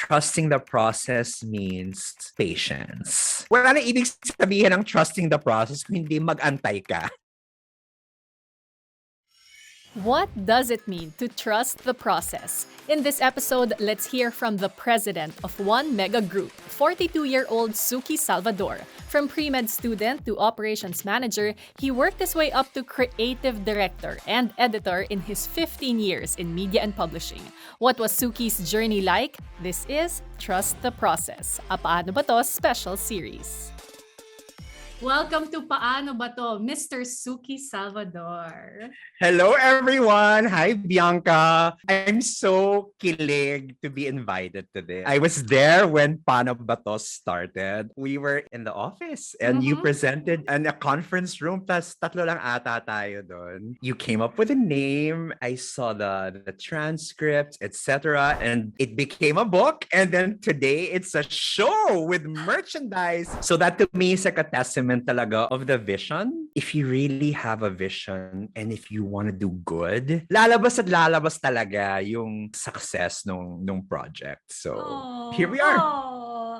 trusting the process means patience. Wala na ibig sabihin ng trusting the process kung hindi mag-antay ka. What does it mean to trust the process? In this episode, let's hear from the president of one mega group, 42-year-old Suki Salvador. From pre-med student to operations manager, he worked his way up to creative director and editor in his 15 years in media and publishing. What was Suki's journey like? This is Trust the Process, a Paano Ba To special series. Welcome to Paano Ba To, Mr. Suki Salvador. Hello, everyone. Hi, Bianca. I'm so kilig to be invited today. I was there when Paano Ba To started. We were in the office and you presented in a conference room. Tas tatlo lang ata tayo doon. You came up with a name. I saw the transcript, etc. And it became a book. And then today, it's a show with merchandise. So that to me is like a testament talaga of the vision. If you really have a vision and if you want to do good, lalabas at lalabas talaga yung success nung project. So here we are.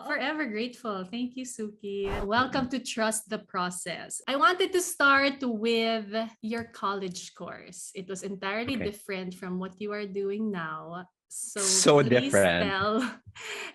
Forever grateful. Thank you, Suki. Welcome to Trust the Process. I wanted to start with your college course. It was entirely different from what you are doing now. So please different. Tell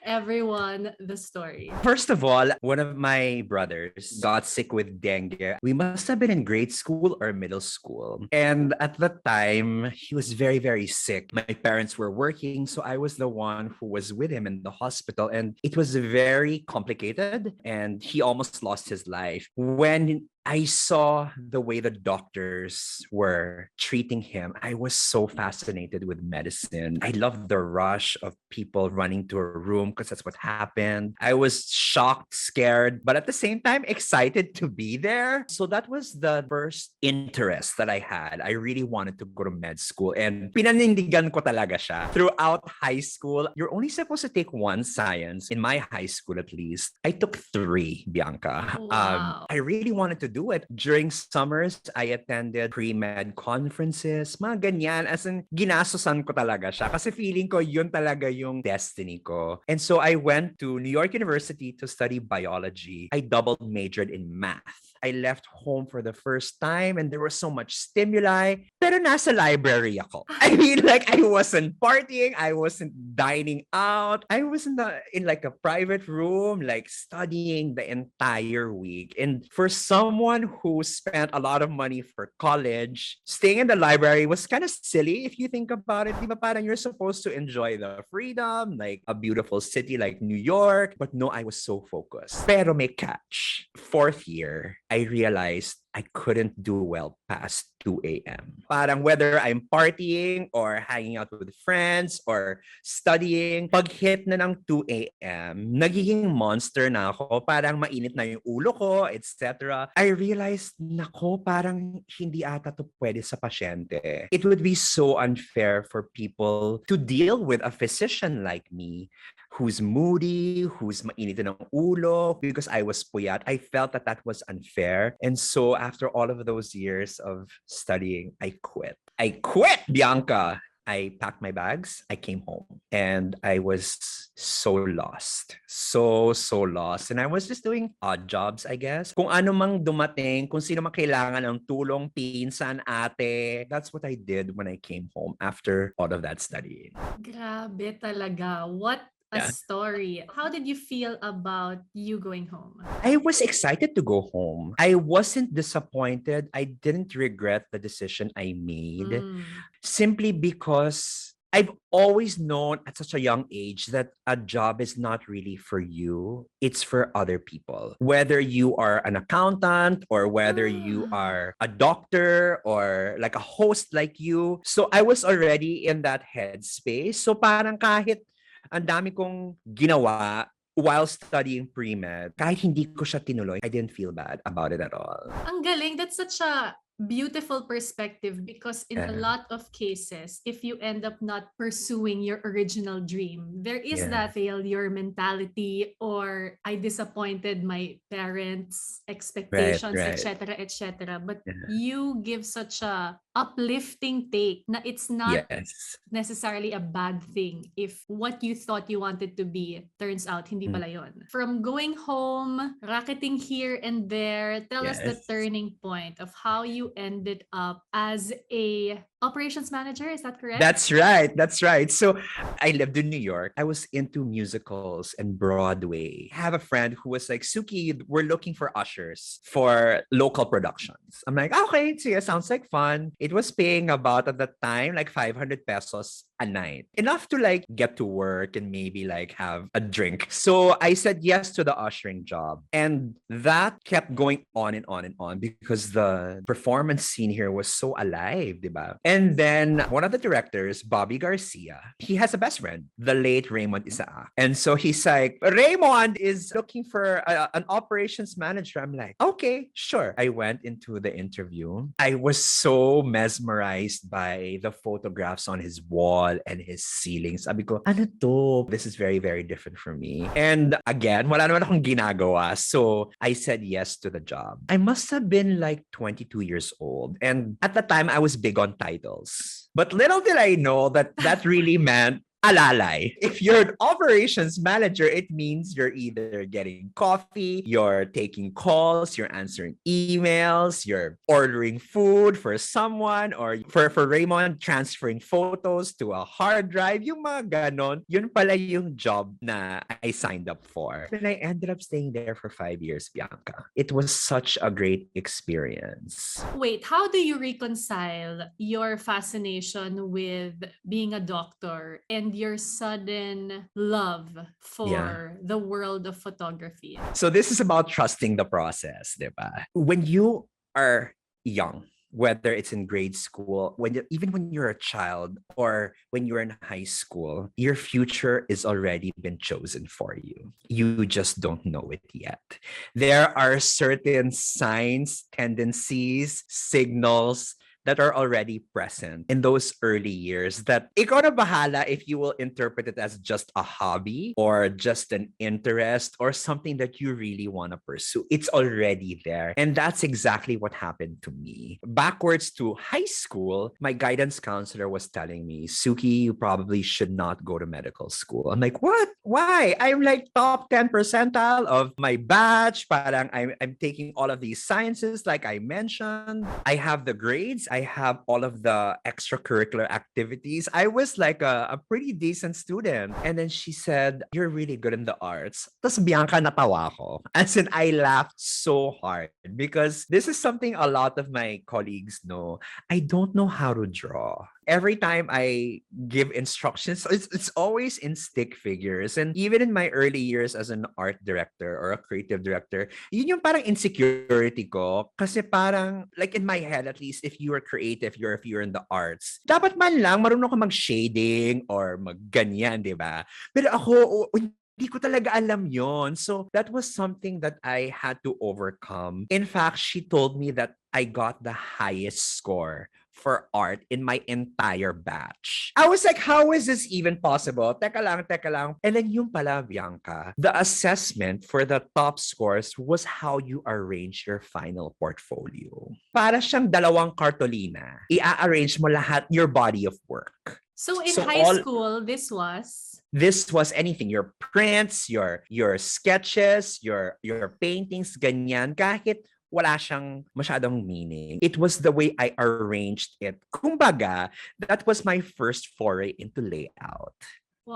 everyone the story. First of all, one of my brothers got sick with dengue. We must have been in grade school or middle school. And at the time, he was very, very sick. My parents were working, so I was the one who was with him in the hospital. And it was very complicated, and he almost lost his life. When I saw the way the doctors were treating him, I was so fascinated with medicine. I loved the rush of people running to a room because that's what happened. I was shocked, scared, but at the same time, excited to be there. So that was the first interest that I had. I really wanted to go to med school and pinanindigan ko talaga siya. Throughout high school, you're only supposed to take one science. In my high school, at least, I took 3, Bianca. Wow. I really wanted to do it. During summers, I attended pre-med conferences, mga ganyan. As in, ginastosan ko talaga siya. Kasi feeling ko, yun talaga yung destiny ko. And so I went to New York University to study biology. I double majored in math. I left home for the first time and there was so much stimuli. Pero nasa library ako. I mean, like, I wasn't partying. I wasn't dining out. I was in like a private room, like studying the entire week. And for someone who spent a lot of money for college, staying in the library was kind of silly if you think about it. Di ba parang you're supposed to enjoy the freedom, like a beautiful city like New York. But no, I was so focused. Pero may catch. 4th year, I realized I couldn't do well past 2 a.m. Parang whether I'm partying or hanging out with friends or studying, pag hit na ng 2 a.m., nagiging monster na ako. Parang mainit na yung ulo ko, etc. I realized, nako, parang hindi ata to pwede sa pasyente. It would be so unfair for people to deal with a physician like me who's moody, who's mainit ng ulo, because I was puyat. I felt that was unfair. And so after all of those years of studying, I quit. I quit, Bianca! I packed my bags, I came home, and I was so lost. So lost. And I was just doing odd jobs, I guess. Kung ano mang dumating, kung sino mang kailangan ng tulong, pinsan, ate. That's what I did when I came home after all of that studying. Grabe talaga. What a story. How did you feel about you going home? I was excited to go home. I wasn't disappointed. I didn't regret the decision I made. Simply because I've always known at such a young age that a job is not really for you. It's for other people. Whether you are an accountant or whether you are a doctor or like a host like you. So I was already in that headspace. So parang kahit ang dami kong ginawa while studying pre-med, kahit hindi ko siya tinuloy, I didn't feel bad about it at all. Ang galing. That's such a beautiful perspective because in a lot of cases, if you end up not pursuing your original dream, there is that failure mentality or I disappointed my parents' expectations, etc., etc. But you give such a uplifting take na it's not Yes. necessarily a bad thing if what you thought you wanted to be turns out hindi Mm, pala yon. From going home, racketing here and there, tell us the yes. turning point of how you ended up as a operations manager. Is that correct? That's right. That's right. So I lived in New York. I was into musicals and Broadway. I have a friend who was like, Suki, we're looking for ushers for local productions. I'm like, okay, so yeah, sounds like fun. It was paying about at that time like 500 pesos a night. Enough to like get to work and maybe like have a drink. So I said yes to the ushering job. And that kept going on and on and on because the performance scene here was so alive, diba? And then one of the directors, Bobby Garcia, he has a best friend, the late Raymond Isaac. And so he's like, Raymond is looking for an operations manager. I'm like, okay, sure. I went into the interview. I was so mesmerized by the photographs on his wall and his ceiling. Sabi ko, ano to? This is very, very different for me. And again, wala naman akong ginagawa. So I said yes to the job. I must have been like 22 years old. And at the time, I was big on titles. But little did I know that that really meant alalay. If you're an operations manager, it means you're either getting coffee, you're taking calls, you're answering emails, you're ordering food for someone, or for Raymond, transferring photos to a hard drive. Yung mga ganon, yun pala yung job na I signed up for. And I ended up staying there for 5 years, Bianca. It was such a great experience. Wait, how do you reconcile your fascination with being a doctor and your sudden love Yeah. for the world of photography? So this is about trusting the process, diba? When you are young, whether it's in grade school, even when you're a child or when you're in high school, your future is already been chosen for you. You just don't know it yet. There are certain signs, tendencies, signals that are already present in those early years that ikaw na bahala if you will interpret it as just a hobby or just an interest or something that you really want to pursue. It's already there. And that's exactly what happened to me. Backwards to high school, my guidance counselor was telling me, Suki, you probably should not go to medical school. I'm like, what? Why? I'm like top 10 percentile of my batch. Parang I'm taking all of these sciences like I mentioned. I have the grades. I have all of the extracurricular activities. I was like a pretty decent student. And then she said, you're really good in the arts. Tapos Bianca, natawa ko. As in, I laughed so hard because this is something a lot of my colleagues know. I don't know how to draw. Every time I give instructions, it's always in stick figures. And even in my early years as an art director or a creative director, yun yung parang insecurity ko. Kasi parang, like in my head at least, if you are creative, if you're in the arts, dapat man lang marunong ka mag-shading or mag-ganyan, di ba? Pero ako, hindi ko talaga alam yon. So that was something that I had to overcome. In fact, she told me that I got the highest score for art in my entire batch. I was like, how is this even possible? Teka lang, teka lang. And then yung pala, Bianca, the assessment for the top scores was how you arrange your final portfolio. Para siyang dalawang kartolina. I-arrange mo lahat your body of work. So in So high all school, this was anything, your prints, your sketches, your paintings, ganyan, kahit wala siyang masyadong meaning. It was the way I arranged it. Kumbaga, that was my first foray into layout.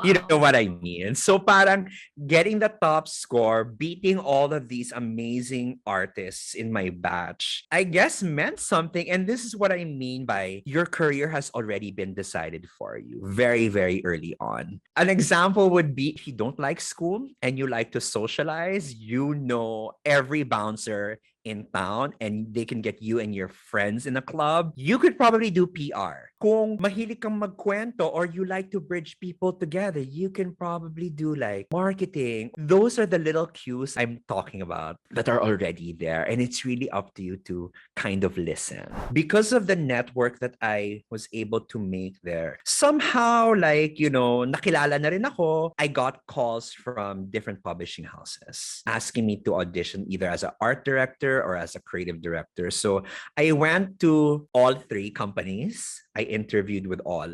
You know wow. what I mean? So parang getting the top score, beating all of these amazing artists in my batch, I guess meant something. And this is what I mean by your career has already been decided for you very, very early on. An example would be if you don't like school and you like to socialize, you know every bouncer in town and they can get you and your friends in a club, you could probably do PR. Kung mahilig kang magkwento or you like to bridge people together, you can probably do like marketing. Those are the little cues I'm talking about that are already there. And it's really up to you to kind of listen. Because of the network that I was able to make there, somehow like, nakilala na rin ako. I got calls from different publishing houses asking me to audition either as an art director or as a creative director. So I went to all three companies. I interviewed with all,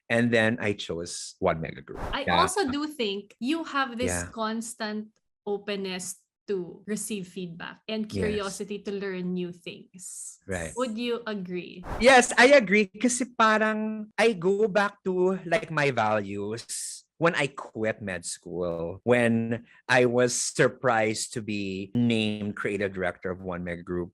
and then I chose One Mega Group. I Yeah. also do think you have this Yeah. constant openness to receive feedback and Yes. curiosity to learn new things. Right. Would you agree? Yes, I agree. Kasi parang I go back to like my values when I quit med school, when I was surprised to be named creative director of One Mega Group.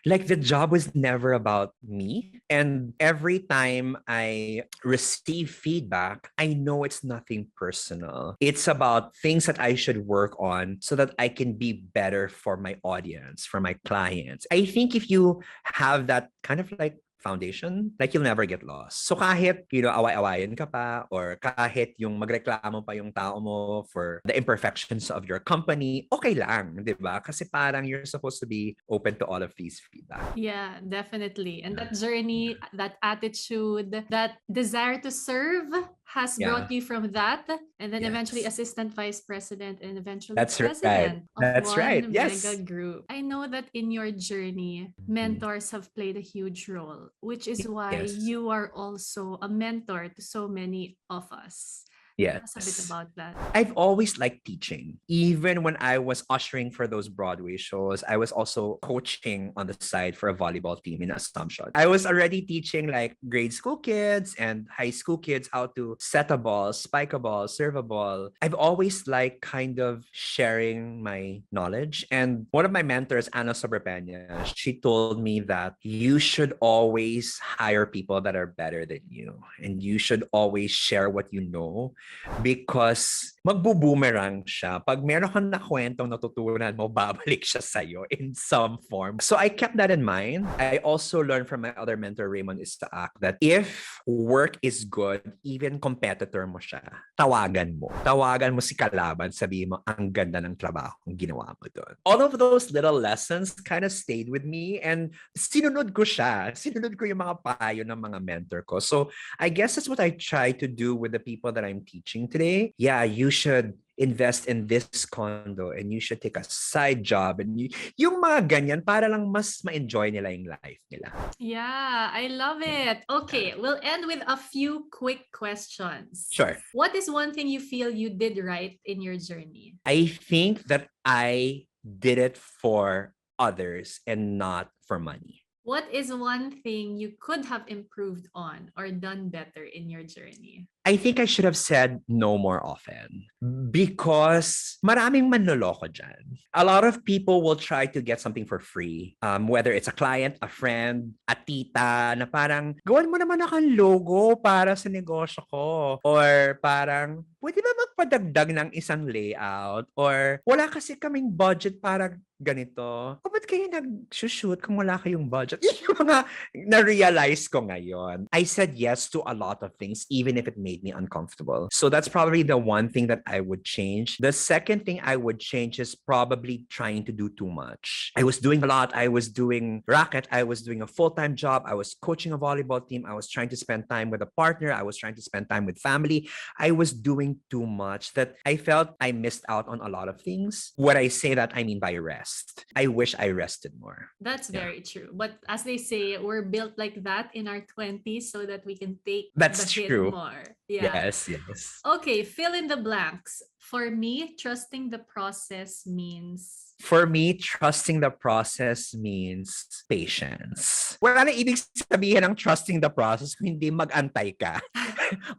Like the job was never about me. And every time I receive feedback, I know it's nothing personal. It's about things that I should work on so that I can be better for my audience, for my clients. I think if you have that kind of like foundation, like you'll never get lost. So kahit, away-awayan ka pa or kahit yung magreklamo pa yung tao mo for the imperfections of your company, okay lang, di ba? Kasi parang you're supposed to be open to all of these feedback. Yeah, definitely. And that journey, that attitude, that desire to serve has brought you from that, and then eventually Yes. assistant vice president and eventually That's right. president of That's right. One Mega Yes. Group. I know that in your journey, mentors have played a huge role, which is why Yes. you are also a mentor to so many of us. Yes. Tell us a bit about that. I've always liked teaching. Even when I was ushering for those Broadway shows, I was also coaching on the side for a volleyball team in Assumption. I was already teaching like grade school kids and high school kids how to set a ball, spike a ball, serve a ball. I've always liked kind of sharing my knowledge. And one of my mentors, Ana Sobrepena, she told me that you should always hire people that are better than you. And you should always share what you know, because magbo-boomerang siya. Pag meron kang nakwentong natutunan mo, babalik siya sa'yo in some form. So I kept that in mind. I also learned from my other mentor, Raymond Isaac, that if work is good, even competitor mo siya, tawagan mo. Tawagan mo si kalaban, sabihin mo, ang ganda ng trabaho kung ginawa mo doon. All of those little lessons kind of stayed with me, and sinunod ko siya. Sinunod ko yung mga payo ng mga mentor ko. So I guess that's what I try to do with the people that I'm teaching today. Yeah, you should invest in this condo and you should take a side job and yung mga ganyan para lang mas ma-enjoy nila yung life nila. Yeah, I love it. Okay, we'll end with a few quick questions. Sure. What is one thing you feel you did right in your journey? I think that I did it for others and not for money. What is one thing you could have improved on or done better in your journey? I think I should have said no more often because maraming manloloko dyan. A lot of people will try to get something for free. Whether it's a client, a friend, a tita, na parang, gawan mo naman akong logo para sa negosyo ko. Or parang, pwede ba magpadagdag ng isang layout? Or wala kasi kaming budget para ganito. O ba't kayo nag-shoot kung wala kayong budget? Yung mga na-realize ko ngayon. I said yes to a lot of things, even if it made me uncomfortable. So that's probably the one thing that I would change. The second thing I would change is probably trying to do too much. I was doing a lot. I was doing racket. I was doing a full-time job. I was coaching a volleyball team. I was trying to spend time with a partner. I was trying to spend time with family. I was doing too much that I felt I missed out on a lot of things. When I say that, I mean by rest. I wish I rested more. That's very true. But as they say, we're built like that in our 20s so that we can take That's the hit true. more. Yeah. Yes, yes. Okay, fill in the blanks. For me, trusting the process means... For me, trusting the process means patience. Wala na ibig sabihin ng trusting the process kung hindi mag-antay ka.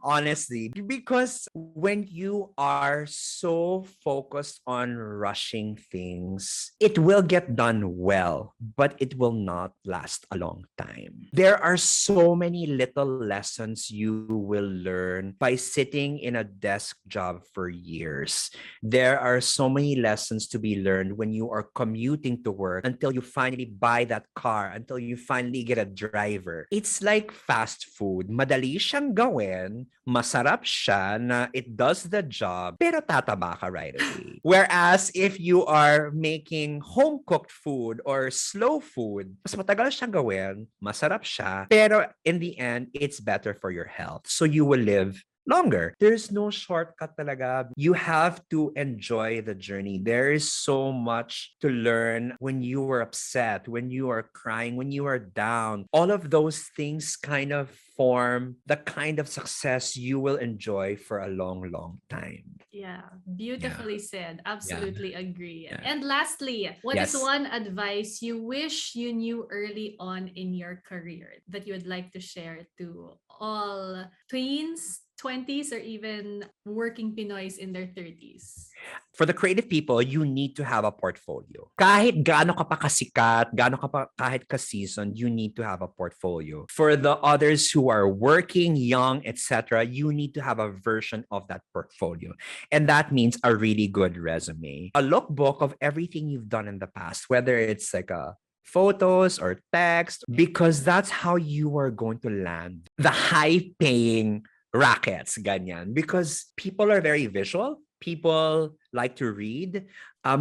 Honestly. Because when you are so focused on rushing things, it will get done well, but it will not last a long time. There are so many little lessons you will learn by sitting in a desk job for years. There are so many lessons to be learned when you are commuting to work until you finally buy that car, until you finally get a driver. It's like fast food. Madali siyang gawin, masarap siya na it does the job, pero tataba ka right away. Whereas if you are making home-cooked food or slow food, mas matagal siyang gawin, masarap siya, pero in the end, it's better for your health. So you will live longer. There's no shortcut talaga. You have to enjoy the journey. There is so much to learn when you are upset, when you are crying, when you are down. All of those things kind of form the kind of success you will enjoy for a long, long time. Yeah, beautifully said. Yeah. Absolutely agree. Yeah. And lastly, what is Yes. one advice you wish you knew early on in your career that you would like to share to all tweens, 20s, or even working Pinoys in their 30s? For the creative people, you need to have a portfolio. Kahit gaano ka pa kasikat, gaano ka pa kahit ka-seasoned, you need to have a portfolio. For the others who are working, young, etc., you need to have a version of that portfolio. And that means a really good resume. A lookbook of everything you've done in the past, whether it's like a photos or text, because that's how you are going to land the high-paying rackets, ganyan. Because people are very visual. People like to read.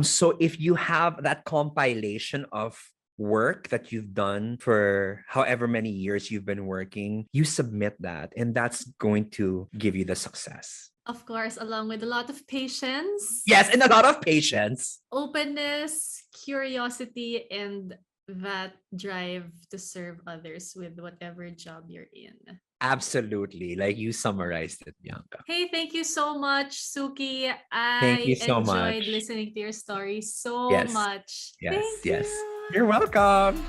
So if you have that compilation of work that you've done for however many years you've been working, you submit that, and that's going to give you the success. Of course, along with a lot of patience, Yes, and a lot of patience. openness, curiosity, and that drive to serve others with whatever job you're in. Absolutely. Like you summarized it, Bianca. Hey, thank you so much, Suki. Thank you I so enjoyed much. listening to your story so Yes. much. Yes. Thank Yes. you. You're welcome.